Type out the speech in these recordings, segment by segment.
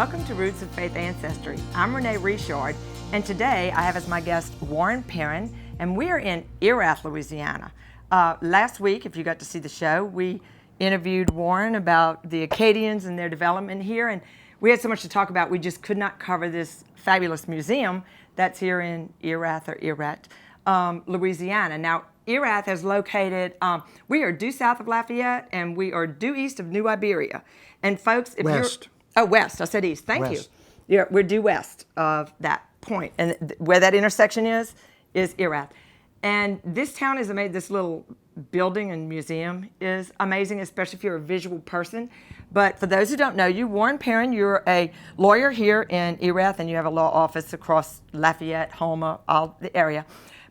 Welcome to Roots of Faith Ancestry. I'm Renee Richard, and today I have as my guest Warren Perrin, and we are in Erath, Louisiana. Last week, if you got to see the show, we interviewed Warren about the Acadians and their development here, and we had so much to talk about, we just could not cover this fabulous museum that's here in Erath, Louisiana. Now, Erath is located, we are due south of Lafayette, and we are due east of New Iberia. And folks, if West. West. I said east. Thank West. you. Yeah, we're due west of that point. And where that intersection is Erath. And this town is amazing. This little building and museum is amazing, especially if you're a visual person. But for those who don't know you, Warren Perrin, you're a lawyer here in Erath, and you have a law office across Lafayette, Houma, all the area.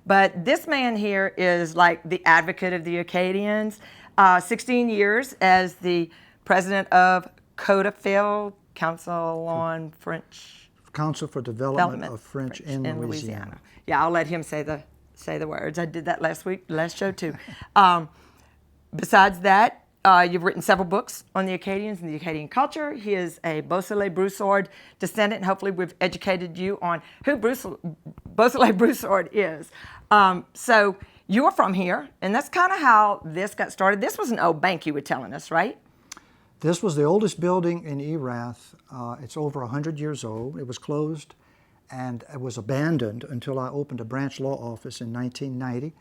But this man here is like the advocate of the Acadians. 16 years as the president of CODAFIL, Council on French Council for Development of French in Louisiana. Yeah, I'll let him say the words. I did that last show too. Besides that, you've written several books on the Acadians and the Acadian culture. He is a Beausoleil-Broussard descendant, and hopefully we've educated you on who Beausoleil-Broussard is. So you're from here, and that's kind of how this got started. This was an old bank you were telling us, right? This was the oldest building in Erath. It's over 100 years old. It was closed and it was abandoned until I opened a branch law office in 1990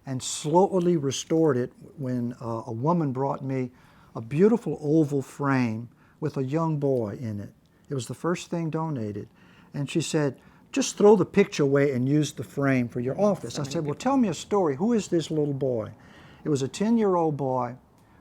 and slowly restored it when a woman brought me a beautiful oval frame with a young boy in it. It was the first thing donated. And she said, just throw the picture away and use the frame for your office. I said, well, tell me a story. Who is this little boy? It was a 10-year-old boy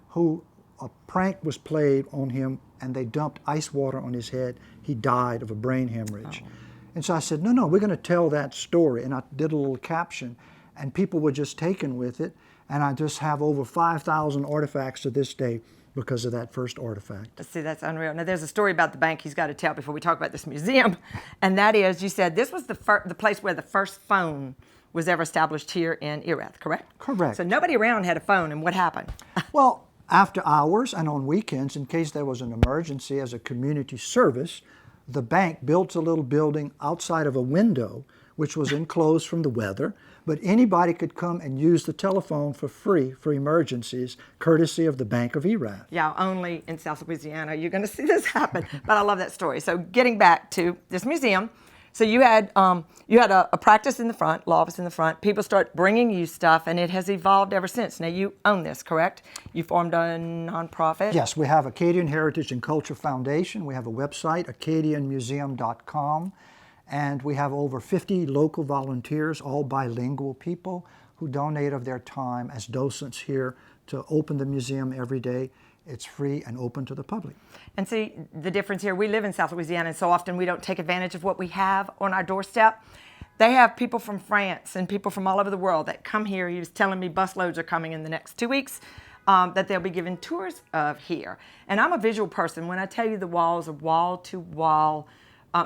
who a prank was played on him and they dumped ice water on his head. He died of a brain hemorrhage. Oh. And so I said, no, we're going to tell that story. And I did a little caption, and people were just taken with it. And I just have over 5,000 artifacts to this day because of that first artifact. See, that's unreal. Now, there's a story about the bank he's got to tell before we talk about this museum. And that is, you said this was the place where the first phone was ever established here in Erath, correct? Correct. So nobody around had a phone, and what happened? Well, after hours and on weekends, in case there was an emergency as a community service, the bank built a little building outside of a window, which was enclosed from the weather, but anybody could come and use the telephone for free for emergencies, courtesy of the Bank of Erath. Yeah, only in South Louisiana you're going to see this happen. But I love that story. So getting back to this museum, so you had a practice in the front, law office in the front. People start bringing you stuff, and it has evolved ever since. Now, you own this, correct? You formed a nonprofit? Yes, we have Acadian Heritage and Culture Foundation. We have a website, acadianmuseum.com, and we have over 50 local volunteers, all bilingual people, who donate of their time as docents here to open the museum every day. It's free and open to the public. And see, the difference here, we live in South Louisiana, and so often we don't take advantage of what we have on our doorstep. They have people from France and people from all over the world that come here. He was telling me busloads are coming in the next 2 weeks, that they'll be giving tours of here. And I'm a visual person. When I tell you the walls are wall-to-wall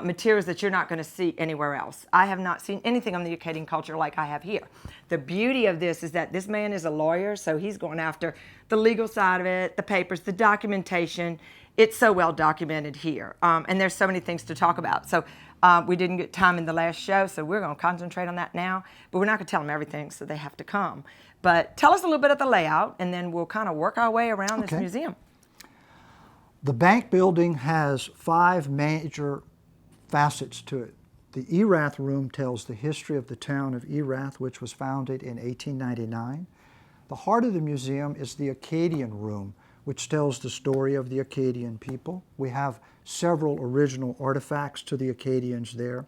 materials that you're not going to see anywhere else. I have not seen anything on the Acadian culture like I have here. The beauty of this is that this man is a lawyer, so he's going after the legal side of it, the papers, the documentation. It's so well documented here, and there's so many things to talk about. So we didn't get time in the last show, so we're going to concentrate on that now, but we're not going to tell them everything, so they have to come. But tell us a little bit of the layout, and then we'll kind of work our way around this museum. The bank building has 5 major facets to it. The Erath Room tells the history of the town of Erath, which was founded in 1899. The heart of the museum is the Acadian Room, which tells the story of the Acadian people. We have several original artifacts to the Acadians there.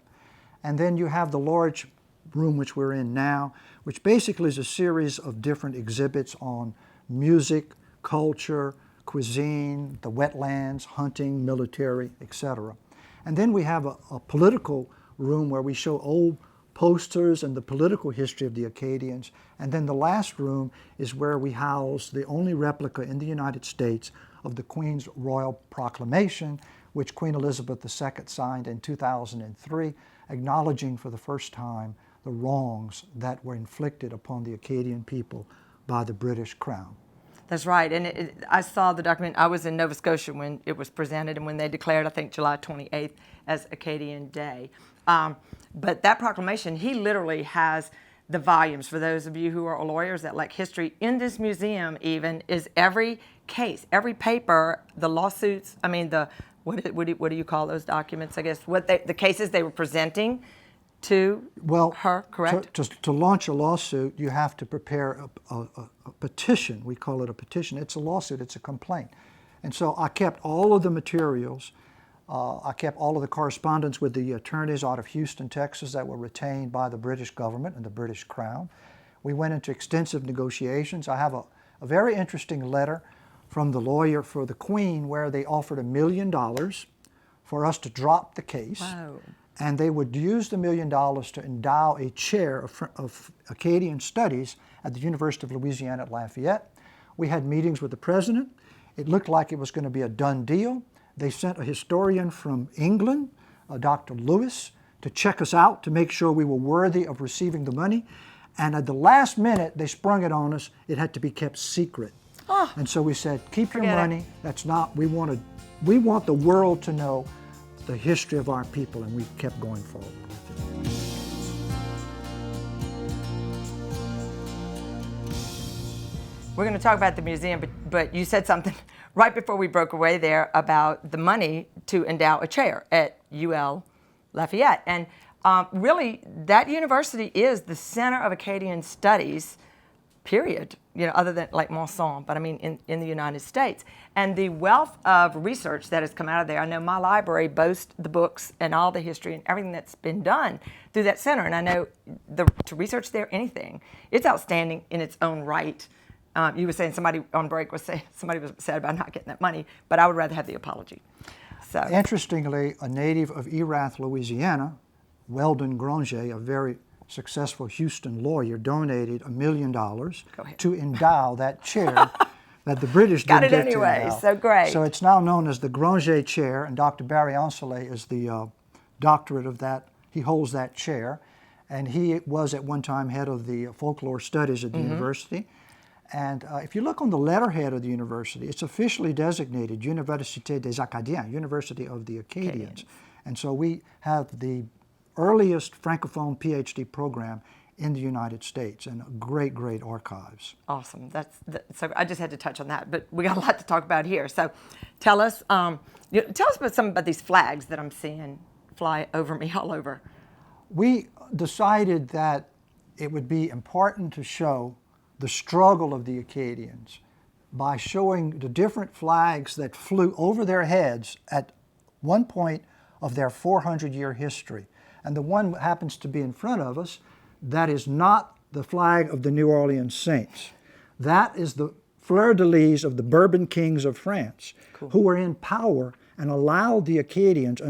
And then you have the large room which we're in now, which basically is a series of different exhibits on music, culture, cuisine, the wetlands, hunting, military, etc. And then we have a political room where we show old posters and the political history of the Acadians. And then the last room is where we house the only replica in the United States of the Queen's Royal Proclamation, which Queen Elizabeth II signed in 2003, acknowledging for the first time the wrongs that were inflicted upon the Acadian people by the British Crown. That's right. And I saw the document. I was in Nova Scotia when it was presented and when they declared, I think, July 28th as Acadian Day. But that proclamation, he literally has the volumes. For those of you who are lawyers that like history, in this museum even is every case, every paper, the lawsuits, I mean, what do you call those documents, I guess, the cases they were presenting to her, correct? To launch a lawsuit, you have to prepare a petition. We call it a petition. It's a lawsuit. It's a complaint. And so I kept all of the materials. I kept all of the correspondence with the attorneys out of Houston, Texas, that were retained by the British government and the British Crown. We went into extensive negotiations. I have a very interesting letter from the lawyer for the Queen where they offered $1 million for us to drop the case. Wow. And they would use the $1 million to endow a chair of Acadian Studies at the University of Louisiana at Lafayette. We had meetings with the president. It looked like it was going to be a done deal. They sent a historian from England, Dr. Lewis, to check us out to make sure we were worthy of receiving the money. And at the last minute, they sprung it on us. It had to be kept secret. Oh, and so we said, keep your forget money. it. That's not, we want the world to know the history of our people, and we kept going forward with it. We're going to talk about the museum, but you said something right before we broke away there about the money to endow a chair at UL Lafayette. And really, that university is the center of Acadian studies, period, you know, other than like Monson, but I mean in the United States. And the wealth of research that has come out of there, I know my library boasts the books and all the history and everything that's been done through that center. And I know to research there anything, it's outstanding in its own right. You were saying somebody on break was saying, somebody was sad about not getting that money, but I would rather have the apology. So interestingly, a native of Erath, Louisiana, Weldon Granger, a very successful Houston lawyer, donated $1 million to endow that chair that the British got didn't it get anyway. to endow. So great. So it's now known as the Granger Chair, and Dr. Barry Ancelet is the doctorate of that. He holds that chair, and he was at one time head of the folklore studies at the university. And if you look on the letterhead of the university, it's officially designated Université des Acadiens, University of the Acadians. And so we have the earliest Francophone PhD program in the United States, and great, great archives. Awesome. So I just had to touch on that, but we got a lot to talk about here. So tell us about some about these flags that I'm seeing fly over me all over. We decided that it would be important to show the struggle of the Acadians by showing the different flags that flew over their heads at one point of their 400-year history. And the one that happens to be in front of us, that is not the flag of the New Orleans Saints. That is the fleur-de-lis of the Bourbon kings of France, who were in power and allowed the Acadians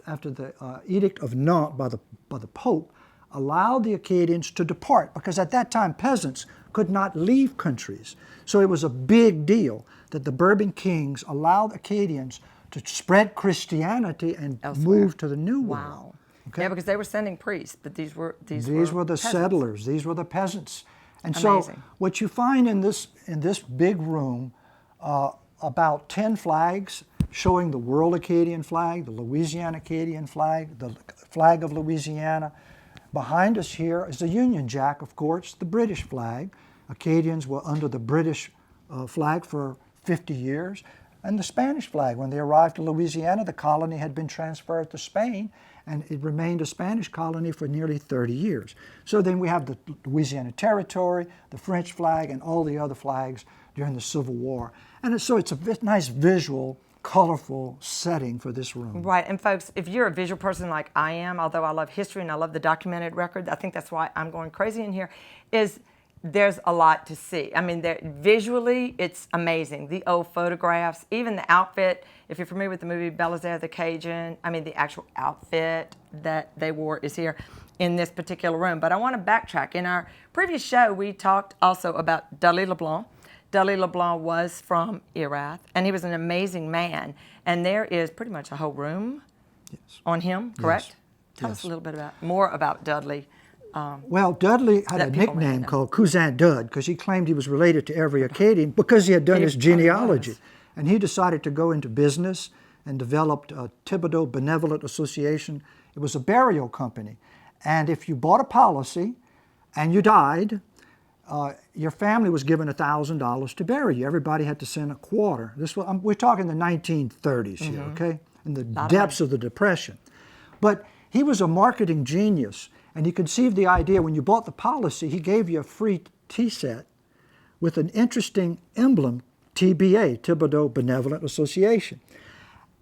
after the Edict of Nantes by the Pope, allowed the Acadians to depart, because at that time peasants could not leave countries. So it was a big deal that the Bourbon kings allowed Acadians to spread Christianity and move to the New World. Wow. Okay? Yeah, because they were sending priests, but these were the peasants. settlers. These were the peasants. And Amazing. So what you find in this big room, about 10 flags showing the World Acadian flag, the Louisiana Acadian flag, the flag of Louisiana. Behind us here is the Union Jack, of course, the British flag. Acadians were under the British flag for 50 years. And the Spanish flag. When they arrived to Louisiana, the colony had been transferred to Spain, and it remained a Spanish colony for nearly 30 years. So then we have the Louisiana Territory, the French flag, and all the other flags during the Civil War. And so it's a nice visual, colorful setting for this room. Right, and folks, if you're a visual person like I am, although I love history and I love the documented record, I think that's why I'm going crazy in here, is there's a lot to see. I mean, visually, it's amazing. The old photographs, even the outfit. If you're familiar with the movie Belisaire the Cajun, I mean, the actual outfit that they wore is here in this particular room. But I want to backtrack. In our previous show, we talked also about Dudley LeBlanc. Dudley LeBlanc was from Erath, and he was an amazing man. And there is pretty much a whole room on him, correct? Yes. Tell us a little bit more about Dudley. Well, Dudley had a that people may nickname know. called Cousin Dud because he claimed he was related to every Acadian because he had done He his probably genealogy. was. And he decided to go into business and developed Thibodeau Benevolent Association. It was a burial company. And if you bought a policy and you died, your family was given $1,000 to bury you. Everybody had to send a quarter. We're talking the 1930s here, okay? In the depths of the Depression. But he was a marketing genius, and he conceived the idea when you bought the policy, he gave you a free tea set with an interesting emblem, TBA, Thibodeau Benevolent Association.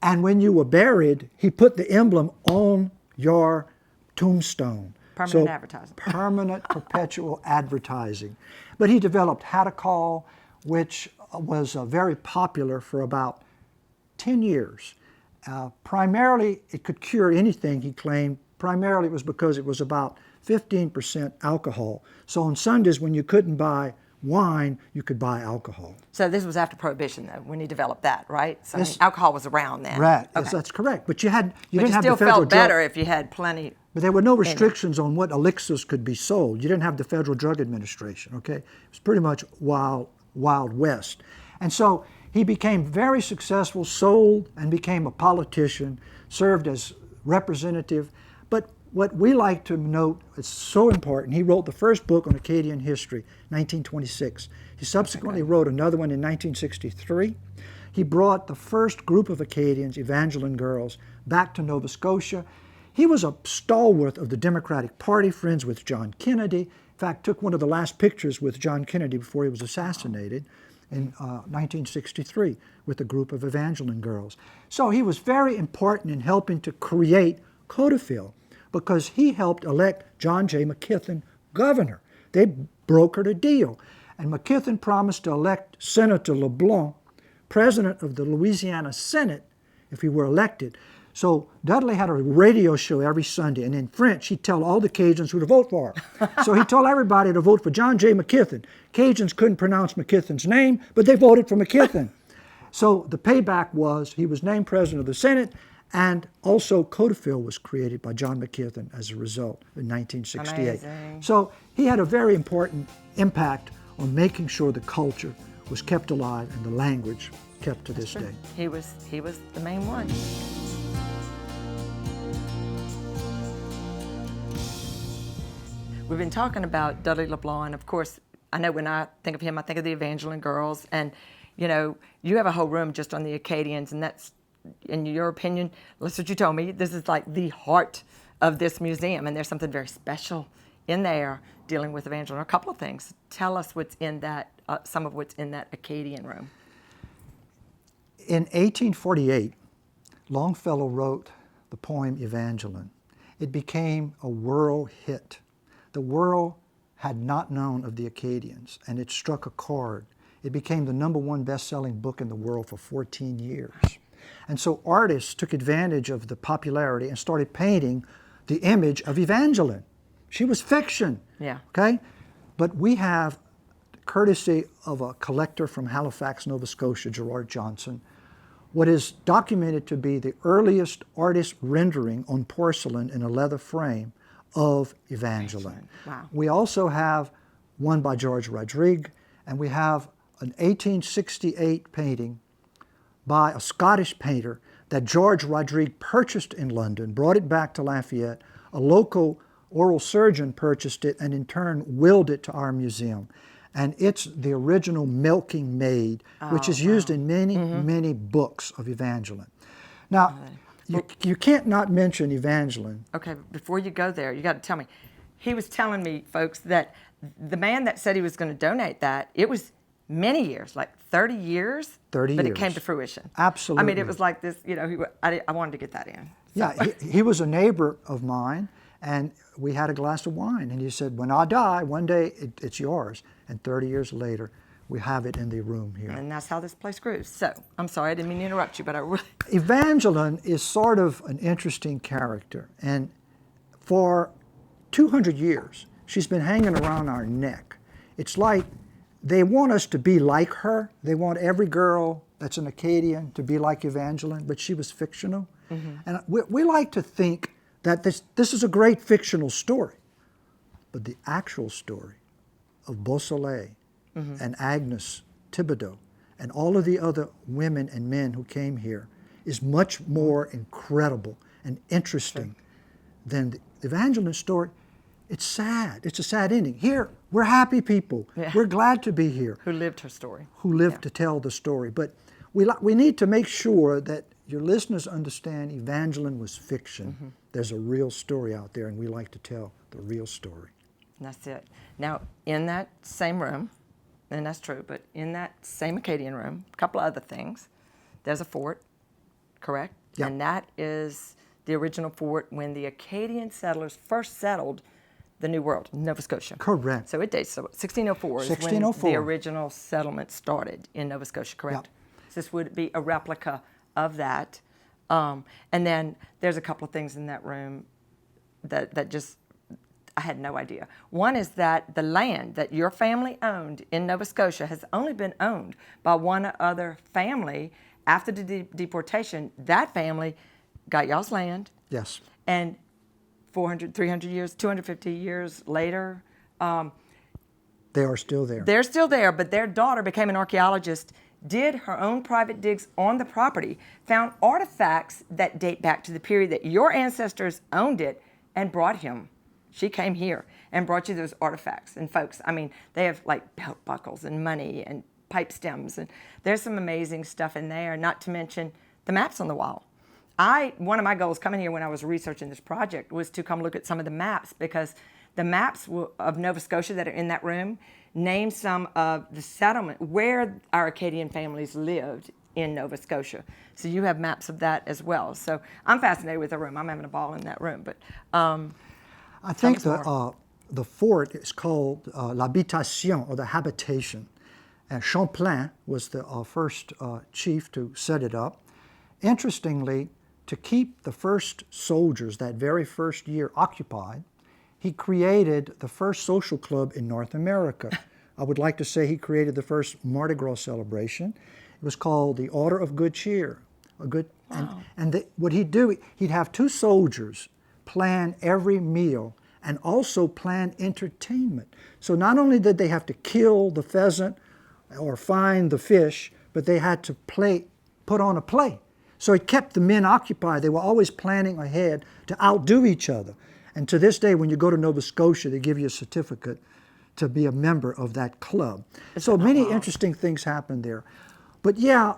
And when you were buried, he put the emblem on your tombstone. Permanent advertising. Permanent, perpetual advertising. But he developed Hadacol, which was very popular for about 10 years. Primarily, it could cure anything, he claimed. Primarily, it was because it was about 15% alcohol. So on Sundays, when you couldn't buy wine, you could buy alcohol. So this was after Prohibition, though, when he developed that, right? So I mean, alcohol was around then. Right, Okay. yes, that's correct. But you didn't But you have still the federal felt drug. better if you had plenty. But there were no restrictions on what elixirs could be sold. You didn't have the Federal Drug Administration, okay? It was pretty much wild west. And so he became very successful, sold and became a politician, served as representative. But what we like to note is so important, he wrote the first book on Acadian history, 1926. He subsequently wrote another one in 1963. He brought the first group of Acadians, Evangeline girls, back to Nova Scotia. He was a stalwart of the Democratic Party, friends with John Kennedy. In fact, took one of the last pictures with John Kennedy before he was assassinated in 1963 with a group of Evangeline girls. So he was very important in helping to create Codeville because he helped elect John J. McKithen governor. They brokered a deal. And McKithen promised to elect Senator LeBlanc president of the Louisiana Senate if he were elected. So Dudley had a radio show every Sunday, and in French, he'd tell all the Cajuns who to vote for. So he told everybody to vote for John J. McKithen. Cajuns couldn't pronounce McKithen's name, but they voted for McKithen. So the payback was he was named president of the Senate, and also Codeville was created by John McKithen as a result in 1968. Amazing. So he had a very important impact on making sure the culture was kept alive and the language kept to this day. He was the main one. We've been talking about Dudley LeBlanc, and of course, I know when I think of him, I think of the Evangeline girls, and you know, you have a whole room just on the Acadians, and that's, in your opinion, that's what you told me, this is like the heart of this museum, and there's something very special in there dealing with Evangeline. A couple of things. Tell us what's in that, some of what's in that Acadian room. In 1848, Longfellow wrote the poem Evangeline. It became a world hit. The world had not known of the Acadians, and it struck a chord. It became the #1 best-selling book in the world for 14 years. And so artists took advantage of the popularity and started painting the image of Evangeline. She was fiction, Yeah. okay? But we have, courtesy of a collector from Halifax, Nova Scotia, Gerard Johnson, what is documented to be the earliest artist rendering on porcelain in a leather frame of Evangeline. Wow. We also have one by George Rodrigue, and we have an 1868 painting by a Scottish painter that George Rodrigue purchased in London, brought it back to Lafayette. A local oral surgeon purchased it and in turn willed it to our museum. And it's the original Milking Maid, which is used in many, many books of Evangeline. Now, you can't not mention Evangeline. Okay, before you go there, you got to tell me. He was telling me, folks, that the man that said he was going to donate that, it was many years, like 30 years. 30 but years. it came to fruition. Absolutely. I mean, it was like this, you know, I wanted to get that in. Yeah, he was a neighbor of mine, and we had a glass of wine, and he said, when I die, one day it's yours. And 30 years later, we have it in the room here. And that's how this place grew. So, I'm sorry, I didn't mean to interrupt you, but I really... Evangeline is sort of an interesting character, and for 200 years, she's been hanging around our neck. It's like they want us to be like her. They want every girl that's an Acadian to be like Evangeline, but she was fictional. And we like to think that this is a great fictional story. But the actual story of Beausoleil and Agnes Thibodeau and all of the other women and men who came here is much more incredible and interesting than the Evangeline story. It's sad. It's a sad ending. Here, we're happy people. Yeah. We're glad to be here. Who lived her story. Who lived to tell the story. But we need to make sure that your listeners understand Evangeline was fiction. There's a real story out there, and we like to tell the real story. And that's it. Now, in that same room, and that's true, but in that same Acadian room, a couple of other things, there's a fort, correct? Yeah. And that is the original fort when the Acadian settlers first settled the New World, Nova Scotia. Correct. So it dates, so 1604 is when 1604. the original settlement started in Nova Scotia, correct? Yep. So this would be a replica of that. And then there's a couple of things in that room that just, I had no idea. One is that the land that your family owned in Nova Scotia has only been owned by one other family. After the deportation, that family got y'all's land. Yes. And 400, 300 years, 250 years later, They are still there. they're still there, but their daughter became an archaeologist, did her own private digs on the property, found artifacts that date back to the period that your ancestors owned it, and brought him. She came here and brought you those artifacts. And folks, I mean, they have like belt buckles and money and pipe stems, and there's some amazing stuff in there, not to mention the maps on the wall. One of my goals coming here when I was researching this project was to come look at some of the maps, because the maps of Nova Scotia that are in that room name some of the settlement where our Acadian families lived in Nova Scotia. So you have maps of that as well. So I'm fascinated with the room. I'm having a ball in that room. But I think the fort is called l'habitation, or the habitation. And Champlain was the first chief to set it up. Interestingly, to keep the first soldiers that very first year occupied, he created the first social club in North America. I would like to say he created the first Mardi Gras celebration. It was called the Order of Good Cheer. What he'd do, he'd have two soldiers plan every meal and also plan entertainment. So not only did they have to kill the pheasant or find the fish, but they had to put on a play. So it kept the men occupied. They were always planning ahead to outdo each other. And to this day, when you go to Nova Scotia, they give you a certificate to be a member of that club. So many interesting things happened there. But yeah,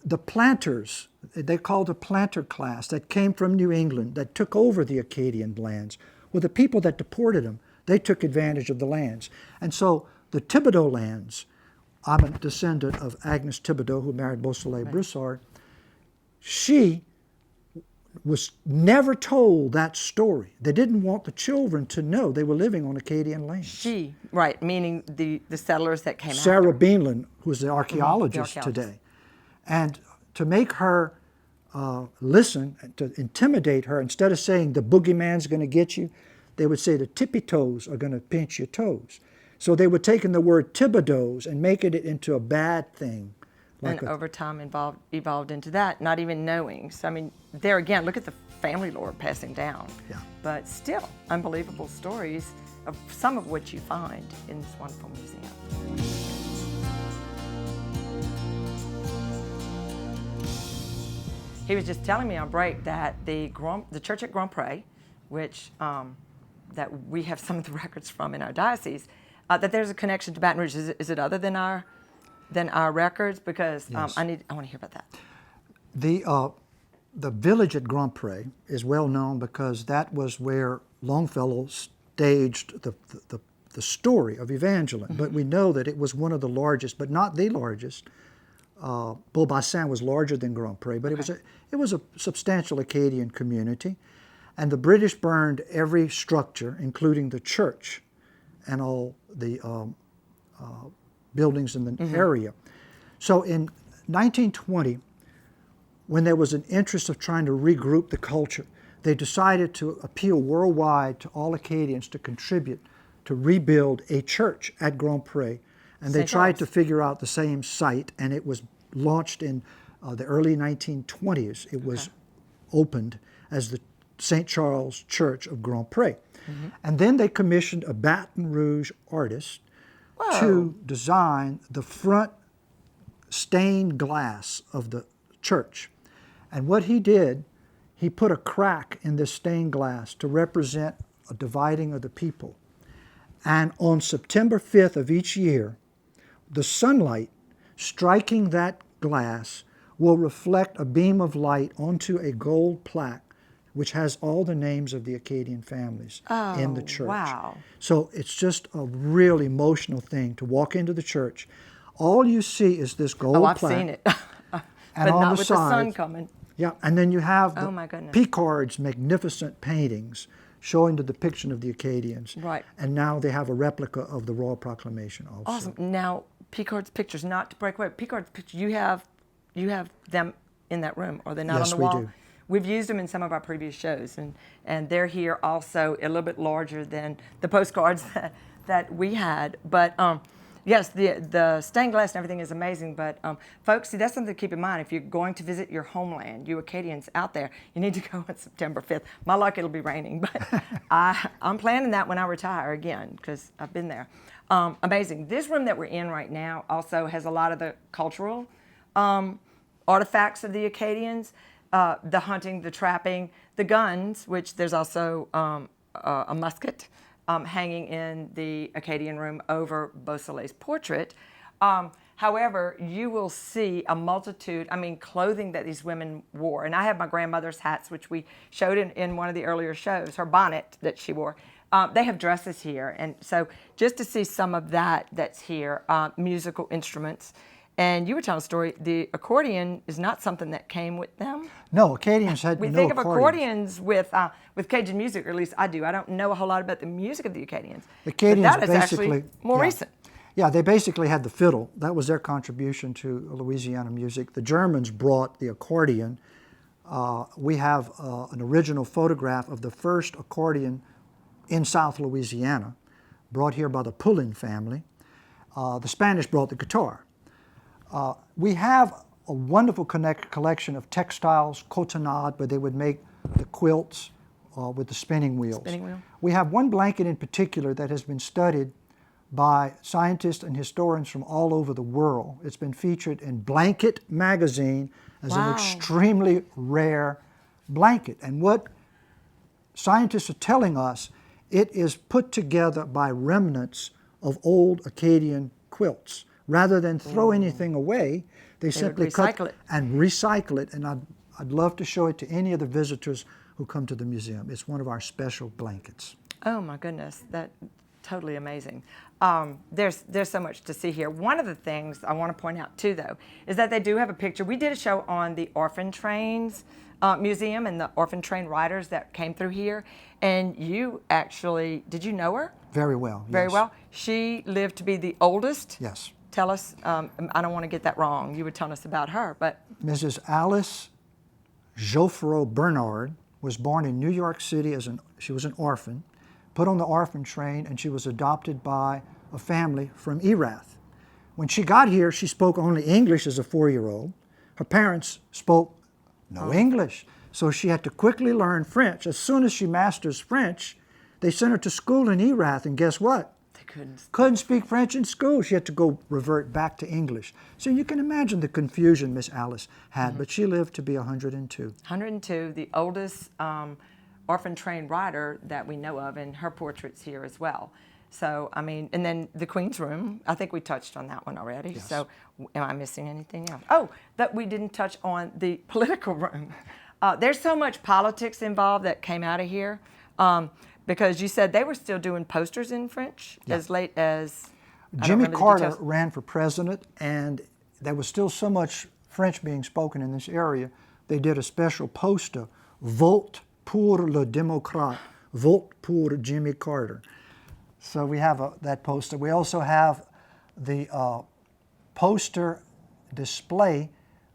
the planters, they called the planter class that came from New England, that took over the Acadian lands, were the people that deported them. They took advantage of the lands. And so the Thibodeau lands, I'm a descendant of Agnes Thibodeau, who married Beausoleil Broussard. She was never told that story. They didn't want the children to know they were living on Acadian land. she, right, meaning the settlers that came Sarah after. Beanland, who's the archaeologist today. And to make her listen, to intimidate her, instead of saying the boogeyman's going to get you, they would say the tippy toes are going to pinch your toes. So they were taking the word Thibodeaux and making it into a bad thing. And over time evolved into that, not even knowing. So, I mean, there again, look at the family lore passing down. Yeah. But still, unbelievable stories of some of which you find in this wonderful museum. He was just telling me on break that the church at Grand Pre, which that we have some of the records from in our diocese, that there's a connection to Baton Rouge. Is it other than our records? Because Yes. I want to hear about that. The village at Grand Pre is well known because that was where Longfellow staged the story of Evangeline. But we know that it was one of the largest, but not the largest. Beaubassin was larger than Grand Pre, but it was a substantial Acadian community. And the British burned every structure, including the church and all the buildings in the area. So in 1920, when there was an interest of trying to regroup the culture, they decided to appeal worldwide to all Acadians to contribute to rebuild a church at Grand Pre. And they tried to figure out the same site, and it was launched in the early 1920s. It was opened as the St. Charles Church of Grand Pré. And then they commissioned a Baton Rouge artist to design the front stained glass of the church. And what he did, he put a crack in this stained glass to represent a dividing of the people. And on September 5th of each year, the sunlight striking that glass will reflect a beam of light onto a gold plaque which has all the names of the Acadian families in the church. Wow. So it's just a real emotional thing to walk into the church. All you see is this gold I've plaque. seen it. And but on not the with side, the sun coming. Yeah, and then you have Oh, my goodness. Picard's magnificent paintings showing the depiction of the Acadians. Right. And now they have a replica of the Royal Proclamation also. Awesome. Now, Picard's pictures, not to break away, Picard's pictures, you have them in that room, or they're not Yes, on the wall? we do. We've used them in some of our previous shows, and they're here also a little bit larger than the postcards that we had. But yes, the stained glass and everything is amazing. But folks, see, that's something to keep in mind. If you're going to visit your homeland, you Acadians out there, you need to go on September 5th. My luck, it'll be raining, but I'm planning that when I retire again, because I've been there. Amazing. This room that we're in right now also has a lot of the cultural artifacts of the Acadians. The hunting, the trapping, the guns, which there's also a musket hanging in the Acadian room over Beausoleil's portrait. However, you will see a multitude, clothing that these women wore. And I have my grandmother's hats, which we showed in one of the earlier shows, her bonnet that she wore. They have dresses here. And so just to see some of that's here, musical instruments. And you were telling a story, the accordion is not something that came with them. No, Acadians had We no think of accordions. accordions with Cajun music, or at least I do. I don't know a whole lot about the music of the Acadians. The Acadians but that is basically actually more recent. Yeah, they basically had the fiddle. That was their contribution to Louisiana music. The Germans brought the accordion. We have an original photograph of the first accordion in South Louisiana, brought here by the Pullen family. The Spanish brought the guitar. We have a wonderful collection of textiles, cotonnade, where they would make the quilts with the spinning wheels. Spinning wheel. We have one blanket in particular that has been studied by scientists and historians from all over the world. It's been featured in Blanket magazine as an Wow. extremely rare blanket. And what scientists are telling us, it is put together by remnants of old Acadian quilts. Rather than throw anything away, they simply cut recycle it. and recycle it. And I'd love to show it to any of the visitors who come to the museum. It's one of our special blankets. Oh my goodness, that's totally amazing. There's so much to see here. One of the things I want to point out too, though, is that they do have a picture. We did a show on the Orphan Trains Museum and the Orphan Train riders that came through here, and you actually, did you know her? Very well. Very yes. well. She lived to be the oldest. Yes. Tell us, I don't want to get that wrong. You were telling us about her, but Mrs. Alice Geoffroy Bernard was born in New York City she was an orphan, put on the orphan train, and she was adopted by a family from Erath. When she got here, she spoke only English as a 4-year-old. Her parents spoke no English, so she had to quickly learn French. As soon as she masters French, they sent her to school in Erath, and guess what? they Couldn't speak French in school. She had to go revert back to English. So you can imagine the confusion Miss Alice had, but she lived to be 102. 102, the oldest orphan train rider that we know of, and her portrait's here as well. So, I mean, and then the Queen's Room, I think we touched on that one already. Yes. So, am I missing anything else? Oh, that we didn't touch on the political room. There's so much politics involved that came out of here, because you said they were still doing posters in French as late as... I don't Jimmy remember the Carter details. ran for president, and there was still so much French being spoken in this area, they did a special poster, Vote pour le démocrate, vote pour Jimmy Carter. So we have that poster. We also have the poster display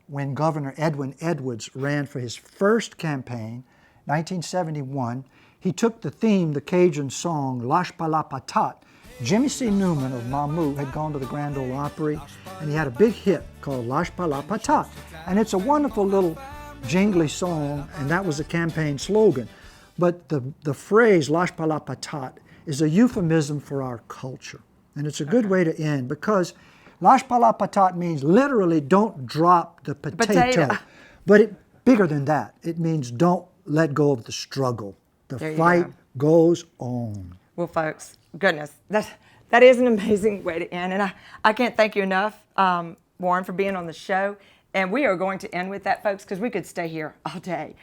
when Governor Edwin Edwards ran for his first campaign, 1971. He took the theme, the Cajun song, Lâche pas la patate. Jimmy C. Newman of Mamou had gone to the Grand Ole Opry, and he had a big hit called Lâche pas la patate. And it's a wonderful little jingly song, and that was the campaign slogan. But the phrase Lash Pala Patat is a euphemism for our culture. And it's a good way to end because Lash Pala Patat means literally don't drop the potato. But bigger than that, it means don't let go of the struggle. The fight goes on. Well, folks, goodness, that is an amazing way to end. And I can't thank you enough, Warren, for being on the show. And we are going to end with that, folks, because we could stay here all day.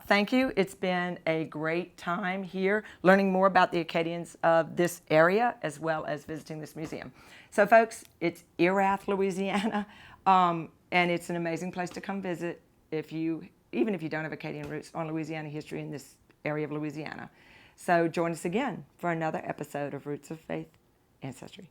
Thank you. It's been a great time here learning more about the Acadians of this area as well as visiting this museum. So, folks, it's Erath, Louisiana, and it's an amazing place to come visit even if you don't have Acadian roots on Louisiana history in this area of Louisiana. So join us again for another episode of Roots of Faith Ancestry.